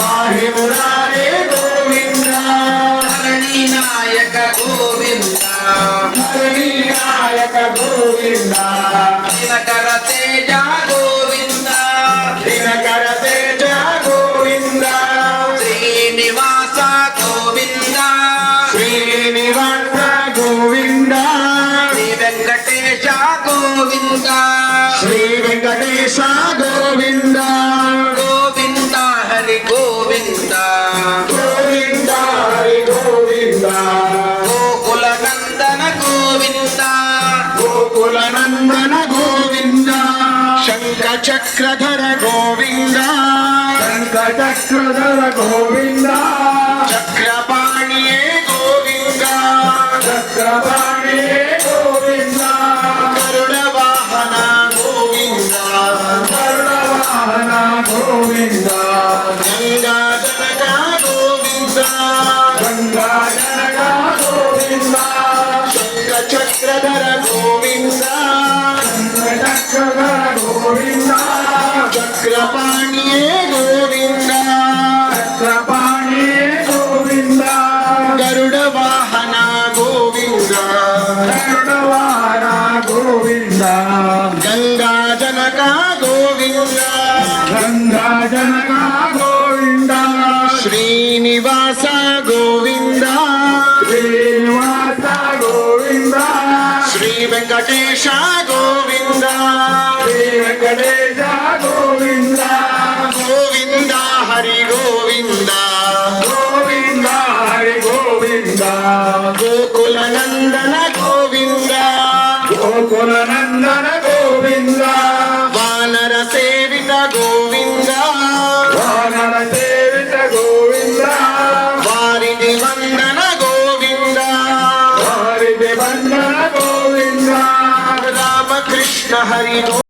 पाहि मुरारे गोविंद धरणी नायक गोविंद धरणी नायक गोविंद दिनकर तेज गोविंद दिनकर तेज गोविंद श्रीनिवास गोविंद श्रीनिवास गोविंद श्री वेंकटेश गोविंद श्री वेंकटेश गोविंद गोविंद हरि गोविंद गोविंद हरि गोविंद गोकुल नंदन गोविंद गोकुल नंदन गोविंद शंख चक्रधर गोविंद शंख चक्रधर गोविंद चक्रपाणिये गोविंद चक्रपाणिये गोविंद गरुड़ वाहन गोविंद गरुड़ वाहन गोविंद गंगा जनक गोविंद गंगा जनक गोविंद शंख चक्रधर गोविंद शंख चक्रधर गोविंद चक्रपाणिये गोविंद चक्रपाणिये गोविंद गरुड़ वाहन गोविंद गरुड़ वाहन गोविंद गंगा जनक गोविंद गंगा जनक गोविंद श्रीनिवास गोविंद श्रीनिवास गोविंद श्री वेंकटेश गोविंद श्री वेंकटेश गोविंद गोविंद हरि गोविंद गोविंद हरि गोविंद गोकुल नंदन गोविंद गोकुल नंदन गोविंद वानर सेवित गोविंद वानर सेवित गोविंद वारिधि वंदन गोविंद वारिधि वंदन गोविंद राम कृष्ण हरि